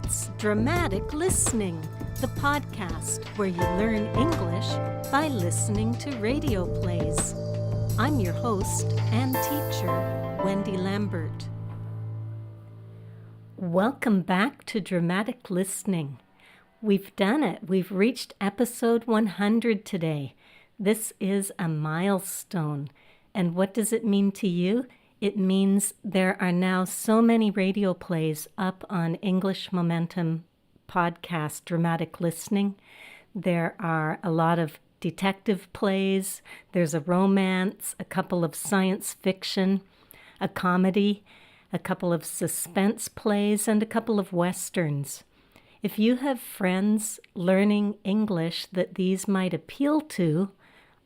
It's Dramatic Listening, the podcast where you learn English by listening to radio plays. I'm your host and teacher, Wendy Lambert. Welcome back to Dramatic Listening. We've done it. We've reached episode 100 today. This is a milestone. And what does it mean to you? It means there are now so many radio plays up on English Momentum podcast, Dramatic Listening. There are a lot of detective plays. There's a romance, a couple of science fiction, a comedy, a couple of suspense plays, and a couple of westerns. If you have friends learning English that these might appeal to,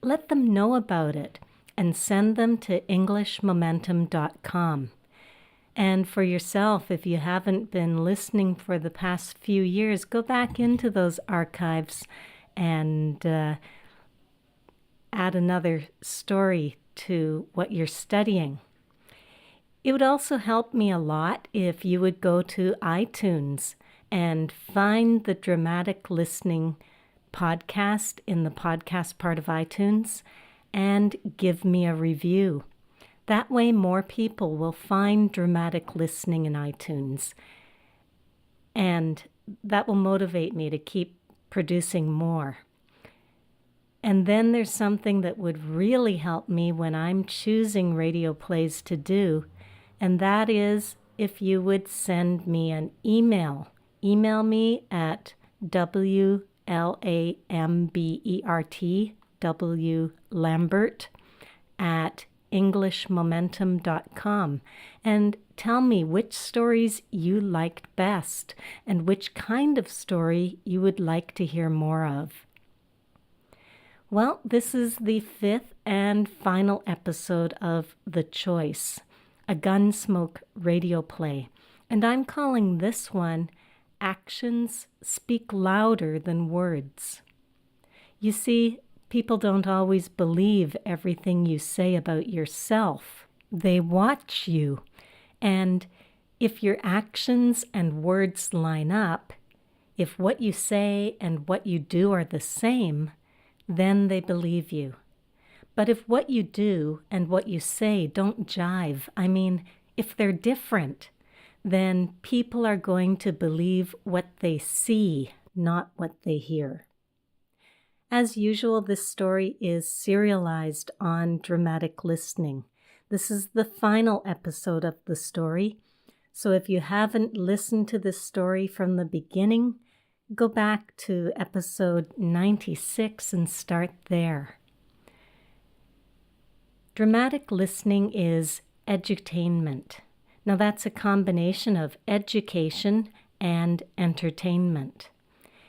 let them know about it and send them to englishmomentum.com. And for yourself, if you haven't been listening for the past few years, go back into those archives and add another story to what you're studying. It would also help me a lot if you would go to iTunes and find the Dramatic Listening podcast in the podcast part of iTunes and give me a review. That way more people will find Dramatic Listening in iTunes. And that will motivate me to keep producing more. And then there's something that would really help me when I'm choosing radio plays to do, and that is if you would send me an email. Email me at WLambert at englishmomentum.com and tell me which stories you liked best and which kind of story you would like to hear more of. Well, this is the fifth and final episode of The Choice, a Gunsmoke radio play, and I'm calling this one Actions Speak Louder Than Words. You see, people don't always believe everything you say about yourself. They watch you. And if your actions and words line up, if what you say and what you do are the same, then they believe you. But if what you do and what you say don't jive, if they're different, then people are going to believe what they see, not what they hear. As usual, this story is serialized on Dramatic Listening. This is the final episode of the story, so if you haven't listened to this story from the beginning, go back to episode 96 and start there. Dramatic Listening is edutainment. Now that's a combination of education and entertainment.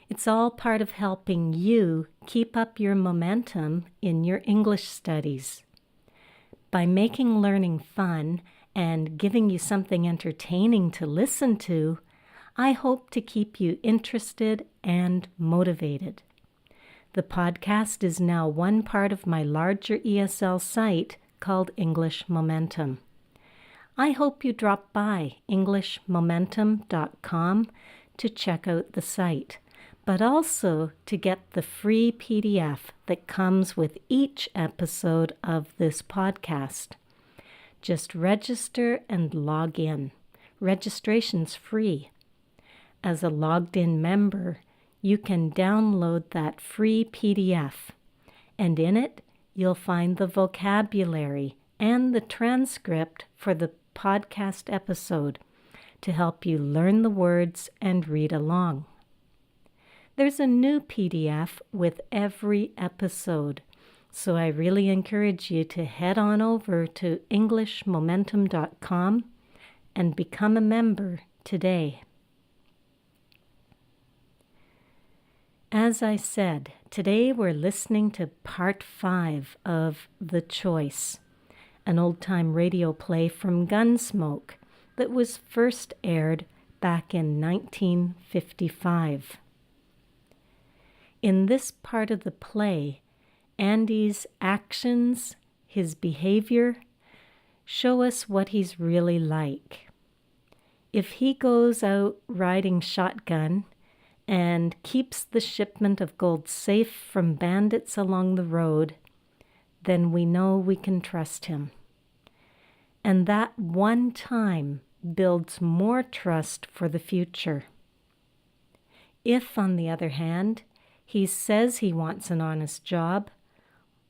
It's all part of helping you keep up your momentum in your English studies. By making learning fun and giving you something entertaining to listen to, I hope to keep you interested and motivated. The podcast is now one part of my larger ESL site called English Momentum. I hope you drop by englishmomentum.com to check out the site, but also to get the free PDF that comes with each episode of this podcast. Just register and log in. Registration's free. As a logged-in member, you can download that free PDF, and in it, you'll find the vocabulary and the transcript for the podcast episode to help you learn the words and read along. There's a new PDF with every episode, so I really encourage you to head on over to englishmomentum.com and become a member today. As I said, today we're listening to part 5 of The Choice, an old-time radio play from Gunsmoke that was first aired back in 1955. In this part of the play, Andy's actions, his behavior, show us what he's really like. if he goes out riding shotgun and keeps the shipment of gold safe from bandits along the road, then we know we can trust him. And that one time builds more trust for the future. If, on the other hand, he says he wants an honest job,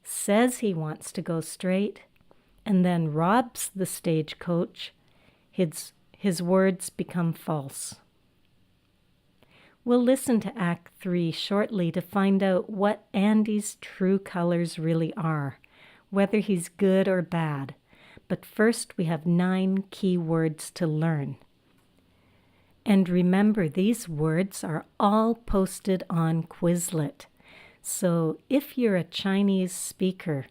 says he wants to go straight, and then robs the stagecoach, his words become false. We'll listen to Act 3 shortly to find out what Andy's true colors really are, whether he's good or bad. But first we have 9 key words to learn. And remember, these words are all posted on Quizlet. So if you're a Chinese speaker,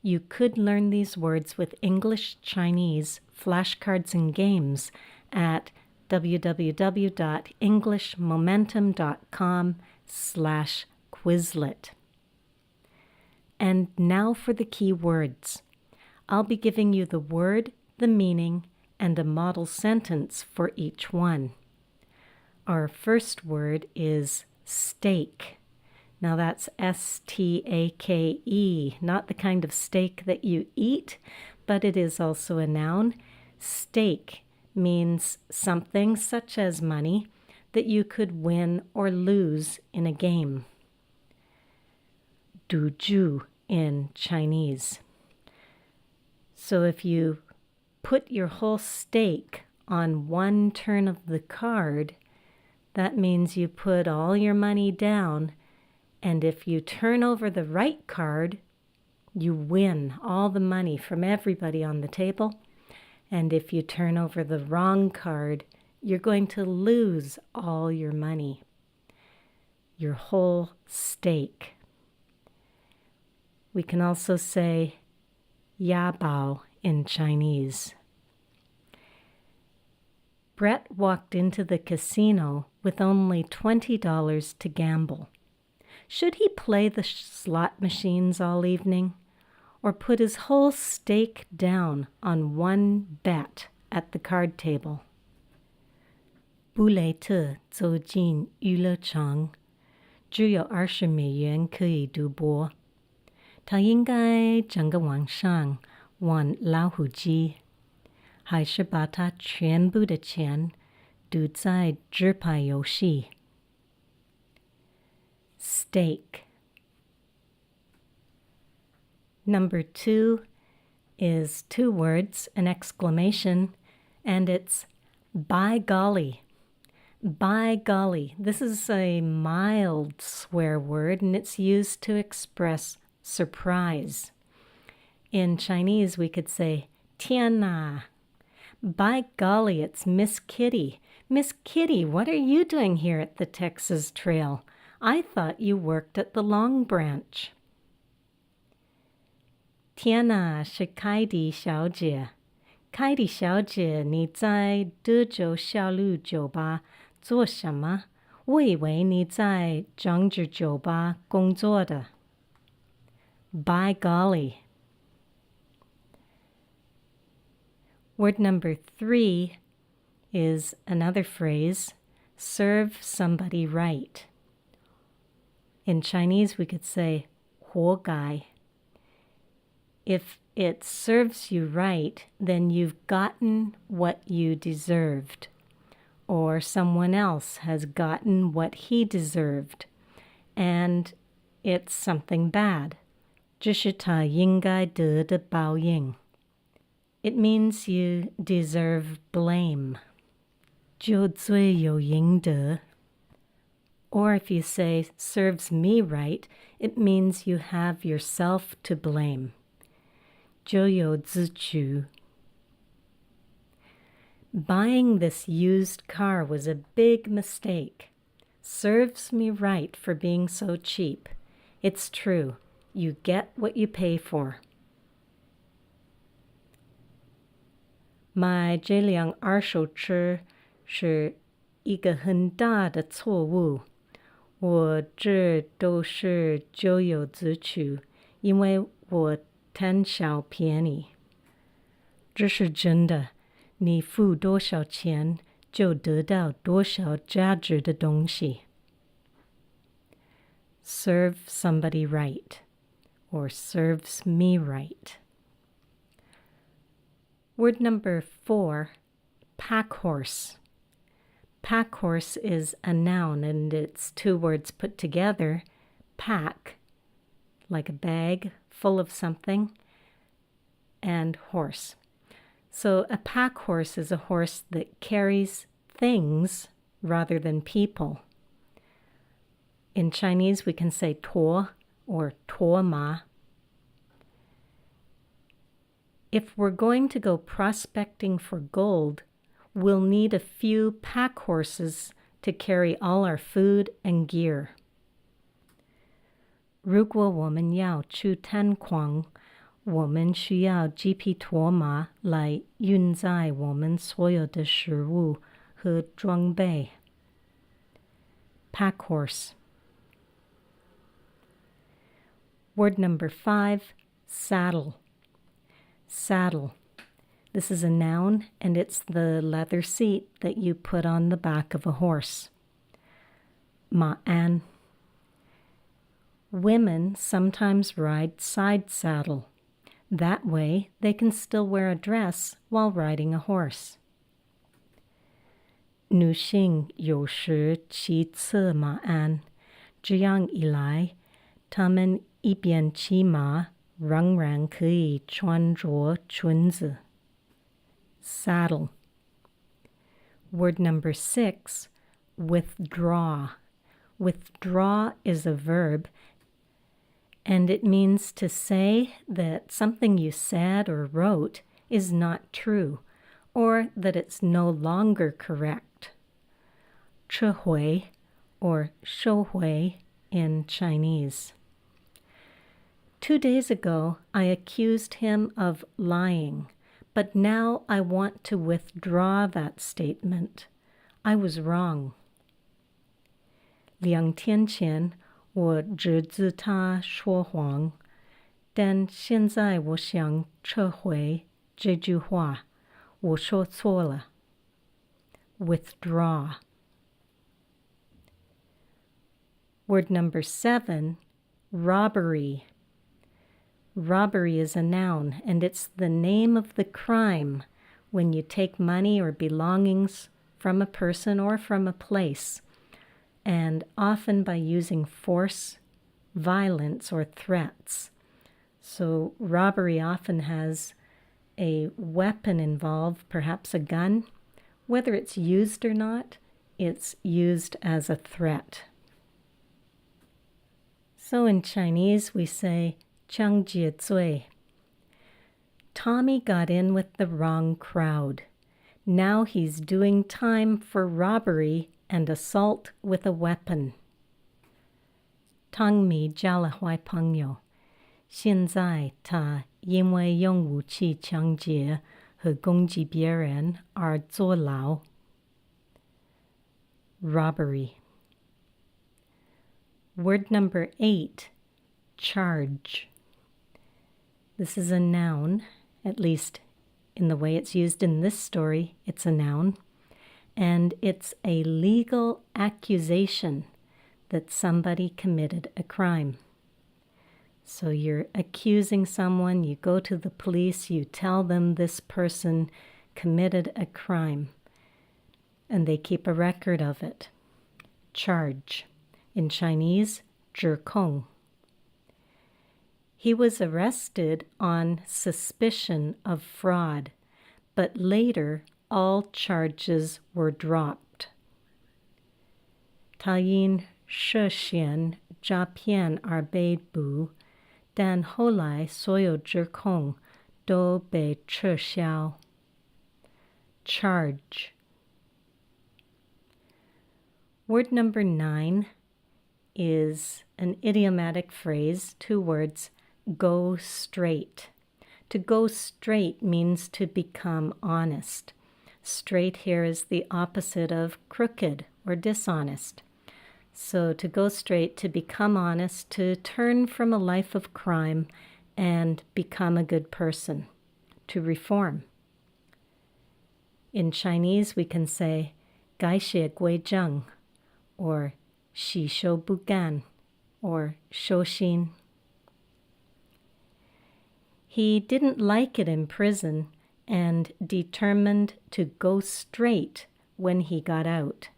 you could learn these words with English Chinese flashcards and games at www.englishmomentum.com/Quizlet. And now for the key words. I'll be giving you the word, the meaning, and a model sentence for each one. Our first word is steak. Now that's S-T-A-K-E, not the kind of steak that you eat, but it is also a noun. Stake means something such as money that you could win or lose in a game. Duju in Chinese. So if you put your whole stake on one turn of the card, that means you put all your money down, and if you turn over the right card, you win all the money from everybody on the table. And if you turn over the wrong card, you're going to lose all your money, your whole stake. We can also say Yabao in Chinese. Brett walked into the casino with only $20 to gamble. Should he play the slot machines all evening, or put his whole stake down on one bet at the card table? 布雷特走进娱乐场，只有20美元可以赌博。他应该整个晚上玩老虎机，还是把他全部的钱赌在纸牌游戏。Steak. Number 2 is 2 words, an exclamation, and it's by golly. By golly. This is a mild swear word, and it's used to express surprise. In Chinese, we could say, 天哪. By golly, it's Miss Kitty. Miss Kitty, what are you doing here at the Texas Trail? I thought you worked at the Long Branch. 天哪，是凯蒂小姐。凯蒂小姐，你在德州小路酒吧做什么？我以为你在政治酒吧工作的。By golly. Word number 3 is another phrase, serve somebody right. In Chinese, we could say, 活该. If it serves you right, then you've gotten what you deserved, or someone else has gotten what he deserved, and it's something bad. 这是他应该得的报应. It means you deserve blame. 就罪有应得. Or if you say, serves me right, it means you have yourself to blame. 咎由自取. Buying this used car was a big mistake. Serves me right for being so cheap. It's true. You get what you pay for. 买这辆二手车是一个很大的错误。我这都是咎由自取，因为我贪小便宜。这是真的，你付多少钱就得到多少价值的东西。Serve somebody right, or serves me right. Word number 4, pack horse. Pack horse is a noun, and it's 2 words put together. Pack, like a bag full of something, and horse. So a pack horse is a horse that carries things rather than people. In Chinese, we can say tuo or tuo ma. If we're going to go prospecting for gold, we'll need a few pack horses to carry all our food and gear. 如果我们要去探矿，我们需要几匹驼马来运载我们所有的食物和装备。Pack horse. Word number 5, saddle. Saddle. This is a noun, and it's the leather seat that you put on the back of a horse. Ma'an. Women sometimes ride side saddle. That way, they can still wear a dress while riding a horse. 女性有时骑侧马鞍，这样一来，她们一边骑马，仍然可以穿着裙子。Saddle. Word number 6, withdraw. Withdraw is a verb, and it means to say that something you said or wrote is not true, or that it's no longer correct. 撤回 or 收回 in Chinese. 2 days ago, I accused him of lying, but now I want to withdraw that statement. I was wrong. 2天前我指责他说谎，但现在我想撤回这句话，我说错了。Withdraw. Word number 7, robbery. Robbery is a noun, and it's the name of the crime when you take money or belongings from a person or from a place, and often by using force, violence, or threats. So robbery often has a weapon involved, perhaps a gun. Whether it's used or not, it's used as a threat. So in Chinese, we say 枪决罪. Tommy got in with the wrong crowd. Now he's doing time for robbery and assault with a weapon. 汤米交了坏朋友，现在他因为用武器抢劫和攻击别人而坐牢。Robbery. Word number 8, charge. This is a noun, at least in the way it's used in this story, it's a noun, and it's a legal accusation that somebody committed a crime. So you're accusing someone, you go to the police, you tell them this person committed a crime, and they keep a record of it. Charge. In Chinese, 指控. He was arrested on suspicion of fraud, but later all charges were dropped. 他因涉嫌诈骗而被捕，但后来所有指控都被撤销。Charge. Word number 9 is an idiomatic phrase, 2 words, go straight. To go straight means to become honest. Straight here is the opposite of crooked or dishonest. So to go straight, to become honest, to turn from a life of crime and become a good person, to reform. In Chinese, we can say, gai xie gui zheng, or xi shou bu gan, or shou xin. He didn't like it in prison and determined to go straight when he got out.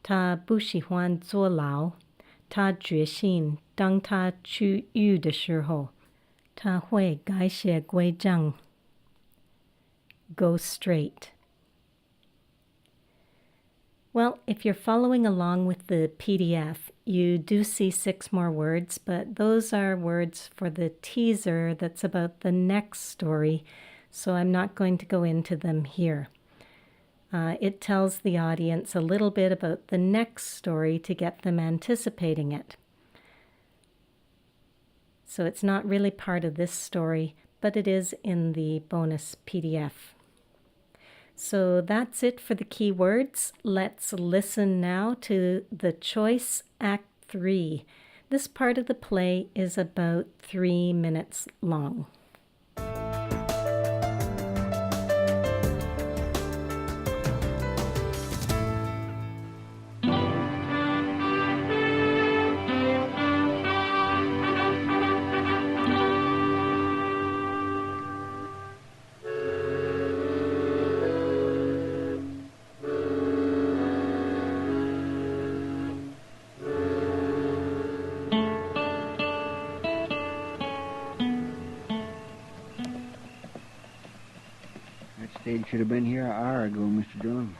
他不喜欢坐牢，他决心当他出狱的时候，他会改邪归正。Go straight. Well, if you're following along with the PDF, you do see 6 more words, but those are words for the teaser that's about the next story, so I'm not going to go into them here. It tells the audience a little bit about the next story to get them anticipating it. So it's not really part of this story, but it is in the bonus PDF. So that's it for the keywords. Let's listen now to the Choice Act 3. This part of the play is about 3 minutes long. Stage should have been here an hour ago, Mr. Dillon.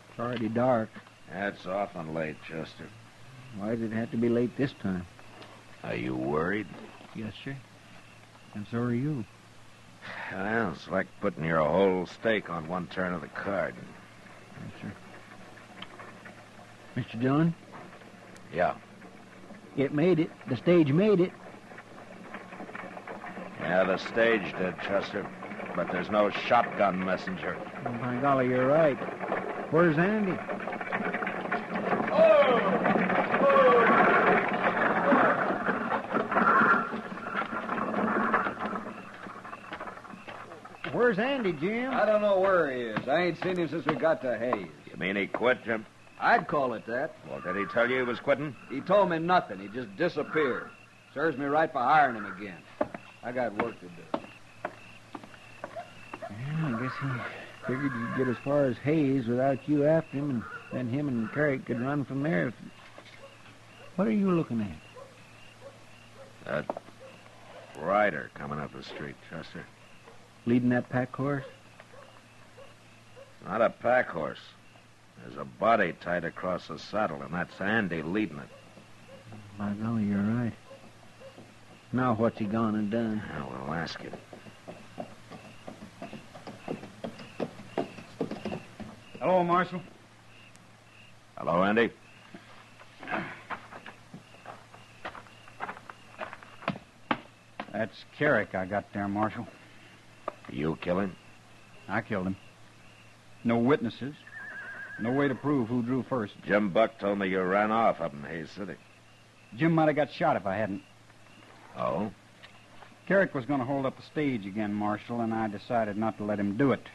It's already dark. That's often late, Chester. Why did it have to be late this time? Are you worried? Yes, sir. And so are you. Well, it's like putting your whole stake on one turn of the card. Yes, sir. Mr. Dillon? Yeah. It made it. The stage made it. Yeah, the stage did, Chester. But there's no shotgun messenger. Oh, by golly, you're right. Where's Andy? Where's Andy, Jim? I don't know where he is. I ain't seen him since we got to Hayes. You mean he quit, Jim? I'd call it that. Well, did he tell you he was quitting? He told me nothing. He just disappeared. Serves me right for hiring him again. I got work to do. Yeah, I guess he figured he'd get as far as Hayes without you after him, and then him and Carrick could run from there. What are you looking at? That rider coming up the street, Chester. Leading that pack horse? Not a pack horse. There's a body tied across the saddle, and that's Andy leading it. By golly, you're right. Now what's he gone and done? Well, we'll ask him. Hello, Marshal. Hello, Andy. That's Carrick I got there, Marshal. You kill him? I killed him. No witnesses. No way to prove who drew first. Jim Buck told me you ran off up in Hayes City. Jim might have got shot if I hadn't. Oh? Carrick was going to hold up the stage again, Marshal, and I decided not to let him do it.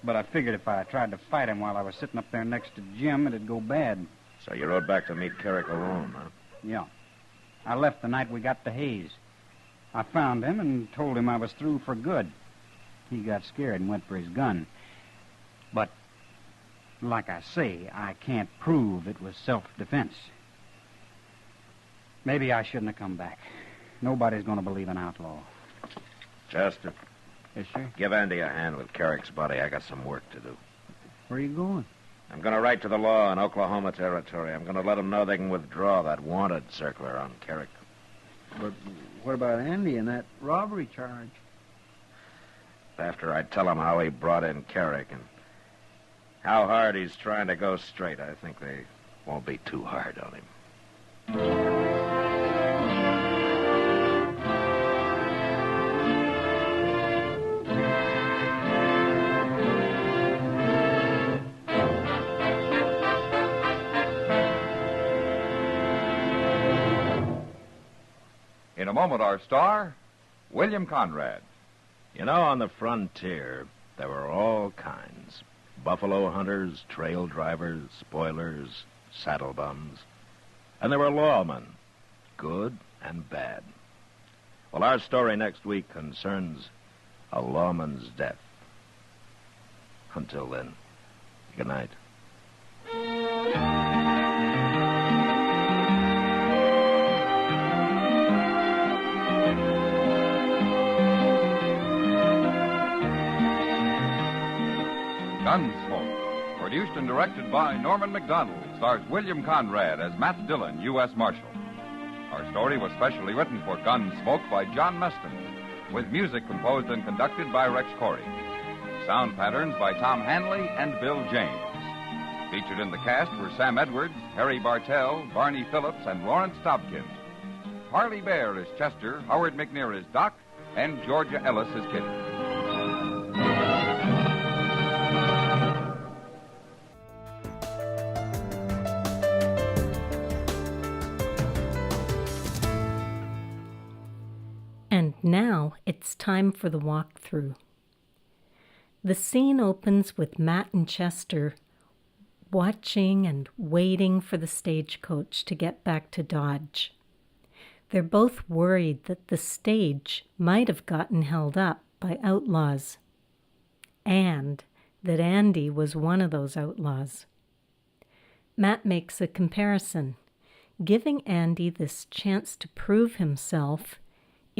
But I figured if I tried to fight him while I was sitting up there next to Jim, it'd go bad. So you rode back to meet Carrick alone, huh? Yeah. I left the night we got to Hayes. I found him and told him I was through for good. He got scared and went for his gun. But, like I say, I can't prove it was self-defense. Maybe I shouldn't have come back. Nobody's going to believe an outlaw. Chester, Yes, sir. give Andy a hand with Carrick's body. I got some work to do. Where are you going? I'm going to write to the law in Oklahoma Territory. I'm going to let them know they can withdraw that wanted circular on Carrick. But what about Andy and that robbery charge? After I tell them how he brought in Carrick and how hard he's trying to go straight, I think they won't be too hard on him. In a moment, our star, William Conrad. You know, on the frontier, there were all kinds. buffalo hunters, trail drivers, spoilers, saddle bums. And there were lawmen, good and bad. Well, our story next week concerns a lawman's death. Until then, good night. Gunsmoke, produced and directed by Norman MacDonald, stars William Conrad as Matt Dillon, U.S. Marshal. Our story was specially written for Gunsmoke by John Meston, with music composed and conducted by Rex Corey. Sound patterns by Tom Hanley and Bill James. Featured in the cast were Sam Edwards, Harry Bartell, Barney Phillips, and Lawrence Dobkin. Harley Bear is Chester, Howard McNear is Doc, and Georgia Ellis is Kitty. And now it's time for the walkthrough. The scene opens with Matt and Chester watching and waiting for the stagecoach to get back to Dodge. They're both worried that the stage might have gotten held up by outlaws, and that Andy was one of those outlaws. Matt makes a comparison. Giving Andy this chance to prove himself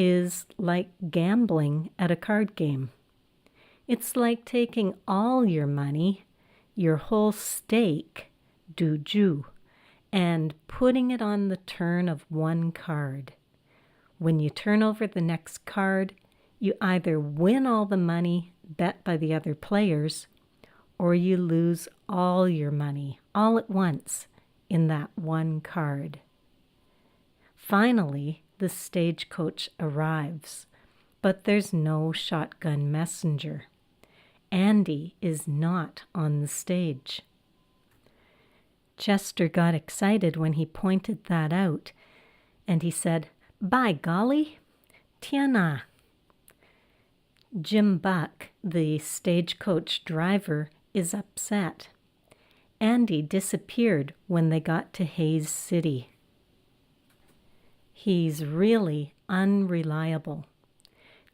is like gambling at a card game. It's like taking all your money, your whole stake, duju, and putting it on the turn of one card. When you turn over the next card, you either win all the money bet by the other players, or you lose all your money all at once in that one card. Finally, the stagecoach arrives, but there's no shotgun messenger. Andy is not on the stage. Chester got excited when he pointed that out, and he said, "By golly, tiana." Jim Buck, the stagecoach driver, is upset. Andy disappeared when they got to Hayes City. He's really unreliable.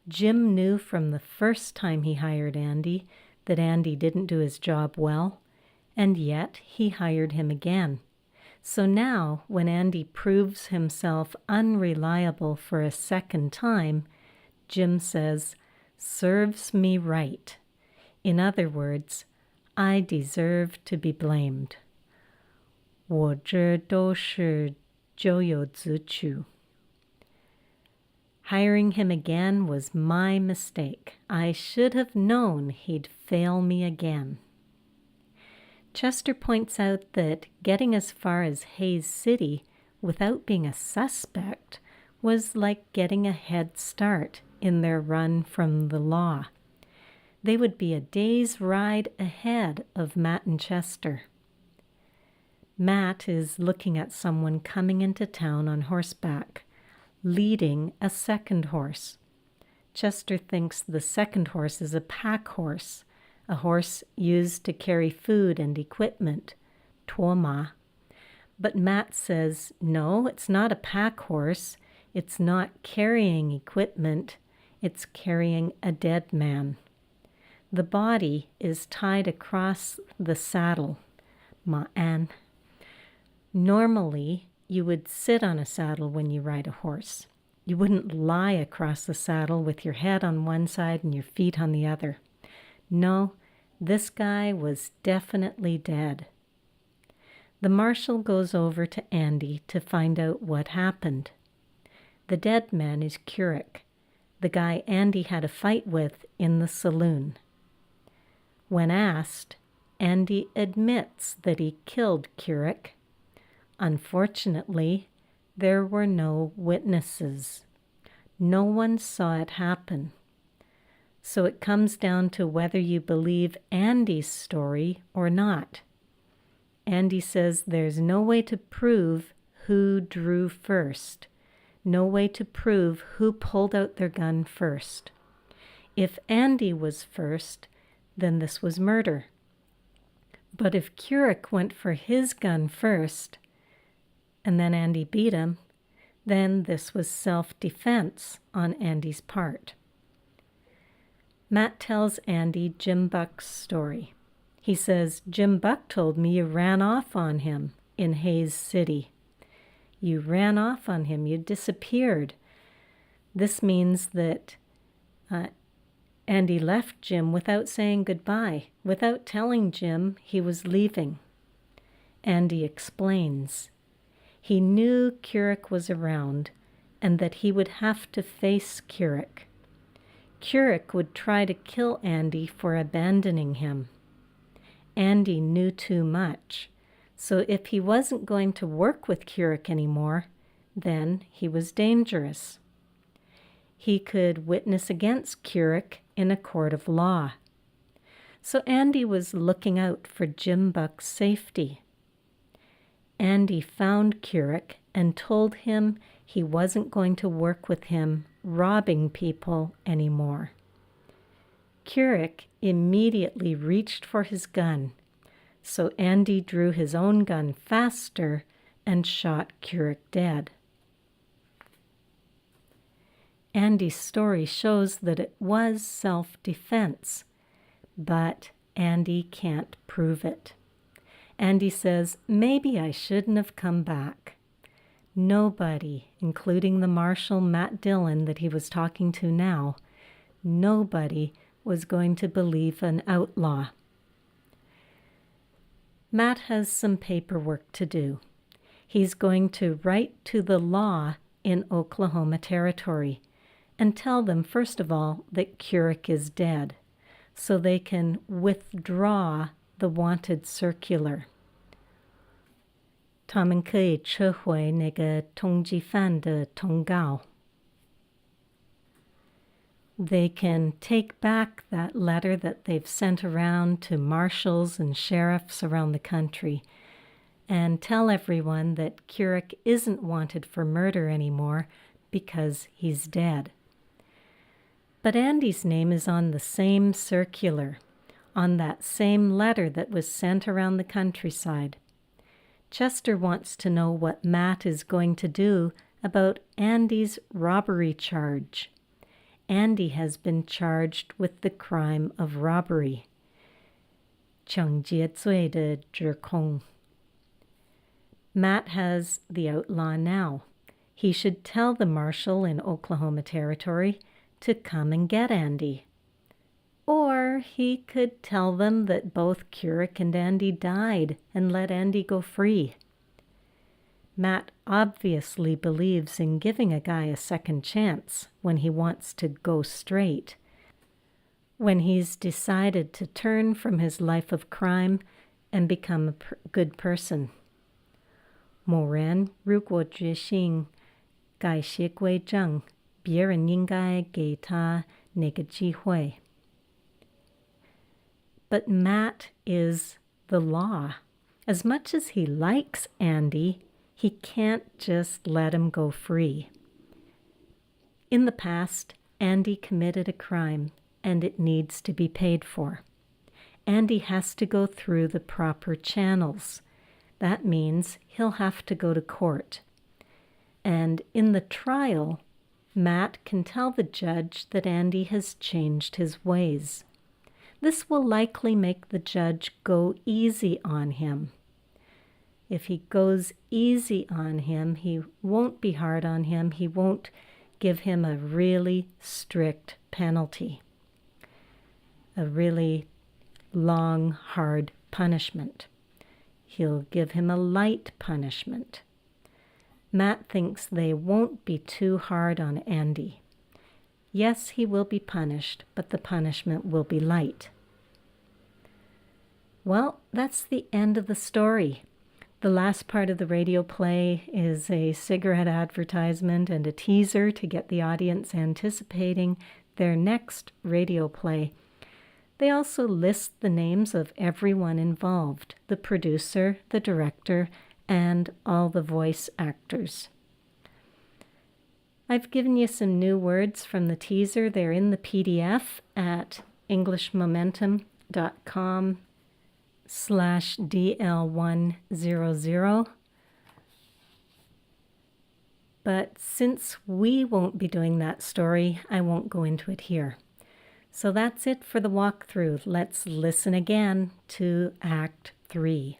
Jim knew from the first time he hired Andy that Andy didn't do his job well, and yet he hired him again. So now, when Andy proves himself unreliable for a second time, Jim says, "Serves me right." In other words, I deserve to be blamed. 我这都是咎由自取. Hiring him again was my mistake. I should have known he'd fail me again. Chester points out that getting as far as Hayes City without being a suspect was like getting a head start in their run from the law. They would be a day's ride ahead of Matt and Chester. Matt is looking at someone coming into town on horseback, leading a second horse. Chester thinks the second horse is a pack horse, a horse used to carry food and equipment, tuoma. But Matt says, no, it's not a pack horse. It's not carrying equipment. It's carrying a dead man. The body is tied across the saddle, ma'an. Normally, you would sit on a saddle when you ride a horse. You wouldn't lie across the saddle with your head on one side and your feet on the other. No, this guy was definitely dead. The marshal goes over to Andy to find out what happened. The dead man is Curick, the guy Andy had a fight with in the saloon. When asked, Andy admits that he killed Curick. Unfortunately, there were no witnesses. No one saw it happen. So it comes down to whether you believe Andy's story or not. Andy says there's no way to prove who drew first, no way to prove who pulled out their gun first. If Andy was first, then this was murder. But if Keurig went for his gun first, and then Andy beat him, then this was self-defense on Andy's part. Matt tells Andy Jim Buck's story. He says, "Jim Buck told me you ran off on him in Hayes City. You ran off on him. You disappeared." This means that Andy left Jim without saying goodbye, without telling Jim he was leaving. Andy explains. He knew Keurig was around and that he would have to face Keurig. Keurig would try to kill Andy for abandoning him. Andy knew too much, so if he wasn't going to work with Keurig anymore, then he was dangerous. He could witness against Keurig in a court of law. So Andy was looking out for Jim Buck's safety. Andy found Keurig and told him he wasn't going to work with him robbing people anymore. Keurig immediately reached for his gun, so Andy drew his own gun faster and shot Keurig dead. Andy's story shows that it was self-defense, but Andy can't prove it. Andy says, "Maybe I shouldn't have come back." Nobody, including the marshal Matt Dillon that he was talking to now, nobody was going to believe an outlaw. Matt has some paperwork to do. He's going to write to the law in Oklahoma Territory and tell them, first of all, that Keurig is dead, so they can withdraw the wanted circular. 他们可以撤回那个通缉犯的通告。They can take back that letter that they've sent around to marshals and sheriffs around the country and tell everyone that Keurig isn't wanted for murder anymore because he's dead. But Andy's name is on the same circular, on that same letter that was sent around the countryside. Chester wants to know what Matt is going to do about Andy's robbery charge. Andy has been charged with the crime of robbery. 抢劫罪的指控. Matt has the outlaw now. He should tell the marshal in Oklahoma Territory to come and get Andy. Or he could tell them that both Keurig and Andy died and let Andy go free. Matt obviously believes in giving a guy a second chance when he wants to go straight, when he's decided to turn from his life of crime and become a good person. 某人如果决心改邪归正，别人应该给他那个机会。But Matt is the law. As much as he likes Andy, he can't just let him go free. In the past, Andy committed a crime, and it needs to be paid for. Andy has to go through the proper channels. That means he'll have to go to court. And in the trial, Matt can tell the judge that Andy has changed his ways. This will likely make the judge go easy on him. If he goes easy on him, he won't be hard on him. He won't give him a really strict penalty, a really long, hard punishment. He'll give him a light punishment. Matt thinks they won't be too hard on Andy. Yes, he will be punished, but the punishment will be light. Well, that's the end of the story. The last part of the radio play is a cigarette advertisement and a teaser to get the audience anticipating their next radio play. They also list the names of everyone involved, the producer, the director, and all the voice actors. I've given you some new words from the teaser. They're in the PDF at englishmomentum.com DL100. But since we won't be doing that story, I won't go into it here. So that's it for the walkthrough. Let's listen again to Act 3.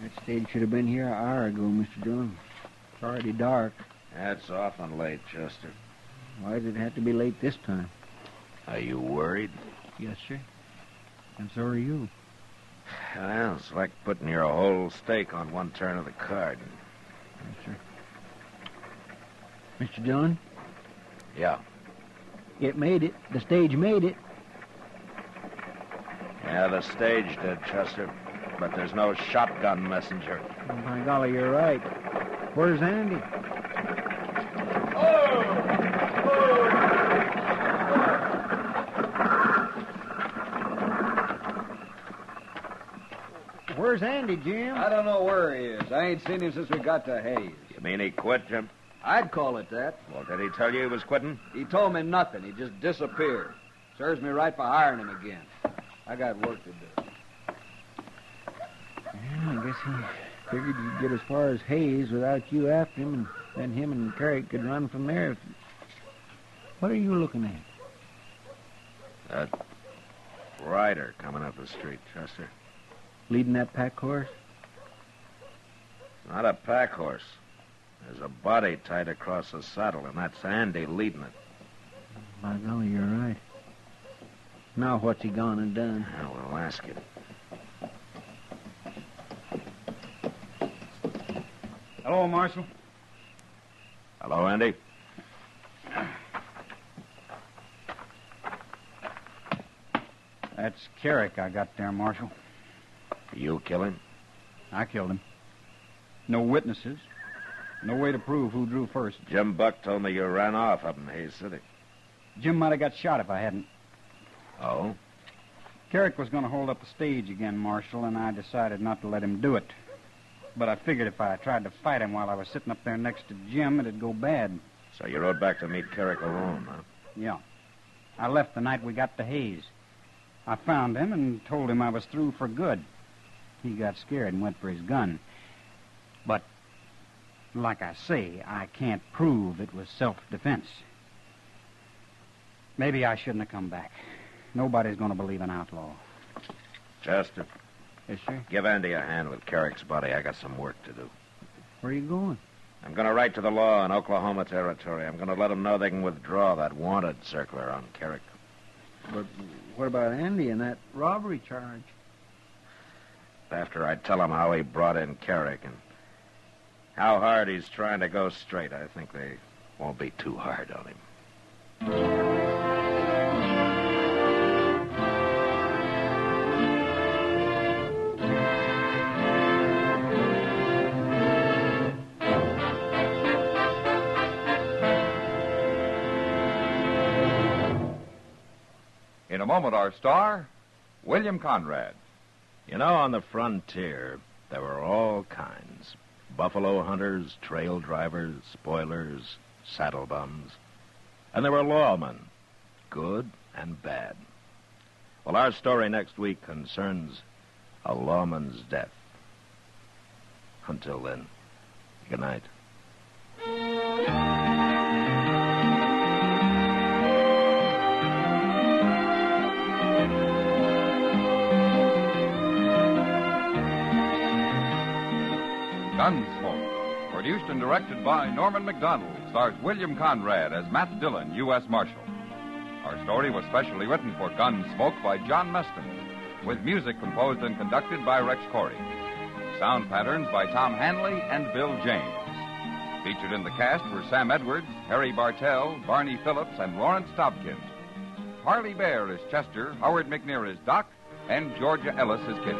That stage should have been here an hour ago, Mr. Dillon. It's already dark. That's often late, Chester. Why did it have to be late this time? Are you worried? Yes, sir. And so are you. Well, it's like putting your whole stake on one turn of the card. Yes, sir. Mr. Dillon, Yeah. it made it. The stage made it. Yeah, the stage did, Chester. But there's no shotgun messenger. Oh, by golly, you're right. Where's Andy? Where's Andy, Jim? I don't know where he is. I ain't seen him since we got to Hayes. You mean he quit, Jim? I'd call it that. Well, did he tell you he was quitting? He told me nothing. He just disappeared. Serves me right for hiring him again. I got work to do. Yeah, I guess he figured he'd get as far as Hayes without you after him, and then him and Carrick could run from there. What are you looking at? That rider coming up the street, Chester. Leading that pack horse? It's not a pack horse. There's a body tied across the saddle, and that's Andy leading it. By golly, you're right. Now what's he gone and done? Well, we'll ask him. Hello, Marshal. Hello, Andy. That's Carrick I got there, Marshal. You kill him? I killed him. No witnesses. No way to prove who drew first. Jim Buck told me you ran off up in Hayes City. Jim might have got shot if I hadn't. Oh? Carrick was going to hold up the stage again, Marshal, and I decided not to let him do it. But I figured if I tried to fight him while I was sitting up there next to Jim, it'd go bad. So you rode back to meet Carrick alone, huh? Yeah. I left the night we got to Hayes. I found him and told him I was through for good. He got scared and went for his gun. But, like I say, I can't prove it was self-defense. Maybe I shouldn't have come back. Nobody's going to believe an outlaw. Chester, Yes, sir. give Andy a hand with Carrick's body. I got some work to do. Where are you going? I'm going to write to the law in Oklahoma Territory. I'm going to let them know they can withdraw that wanted circular on Carrick. But what about Andy and that robbery charge? After I tell them how he brought in Carrick and how hard he's trying to go straight, I think they won't be too hard on him. In a moment, our star, William Conrad. You know, on the frontier, there were all kinds. Buffalo hunters, trail drivers, spoilers, saddle bums. And there were lawmen, good and bad. Well, our story next week concerns a lawman's death. Until then, good night. Gunsmoke, produced and directed by Norman McDonald, stars William Conrad as Matt Dillon, U.S. Marshal. Our story was specially written for Gunsmoke by John Meston, with music composed and conducted by Rex Corey. Sound patterns by Tom Hanley and Bill James. Featured in the cast were Sam Edwards, Harry Bartell, Barney Phillips, and Lawrence Dobkins. Harley Bear as Chester, Howard McNear as Doc, and Georgia Ellis as Kitty.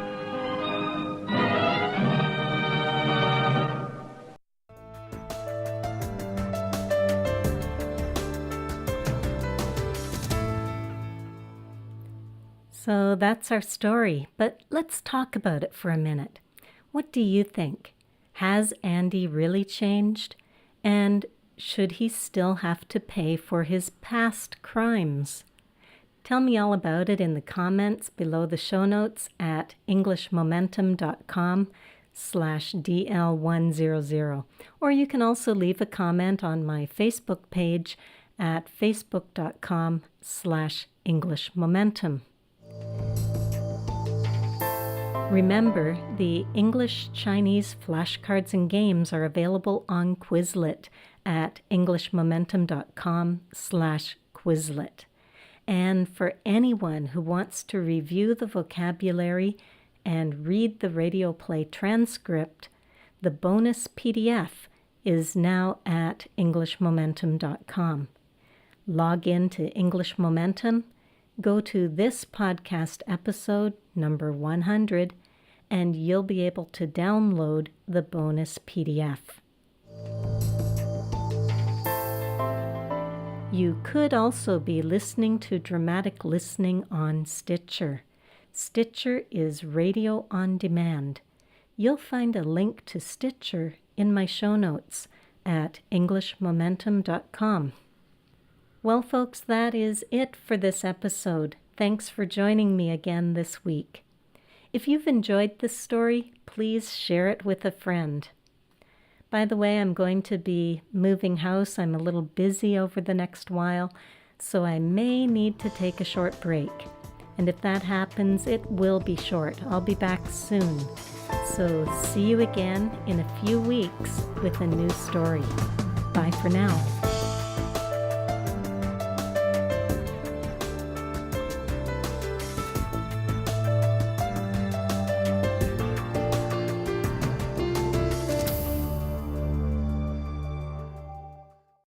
So that's our story, but let's talk about it for a minute. What do you think? Has Andy really changed? And should he still have to pay for his past crimes? Tell me all about it in the comments below the show notes at englishmomentum.com/DL100. Or you can also leave a comment on my Facebook page at facebook.com/englishmomentum. Remember, the English-Chinese flashcards and games are available on Quizlet at englishmomentum.com/Quizlet. And for anyone who wants to review the vocabulary and read the radio play transcript, the bonus PDF is now at englishmomentum.com. Log in to English Momentum, go to this podcast episode, number 100, and you'll be able to download the bonus PDF. You could also be listening to Dramatic Listening on Stitcher. Stitcher is radio on demand. You'll find a link to Stitcher in my show notes at englishmomentum.com. Well, folks, that is it for this episode. Thanks for joining me again this week. If you've enjoyed this story, please share it with a friend. By the way, I'm going to be moving house. I'm a little busy over the next while, so I may need to take a short break. And if that happens, it will be short. I'll be back soon. So see you again in a few weeks with a new story. Bye for now.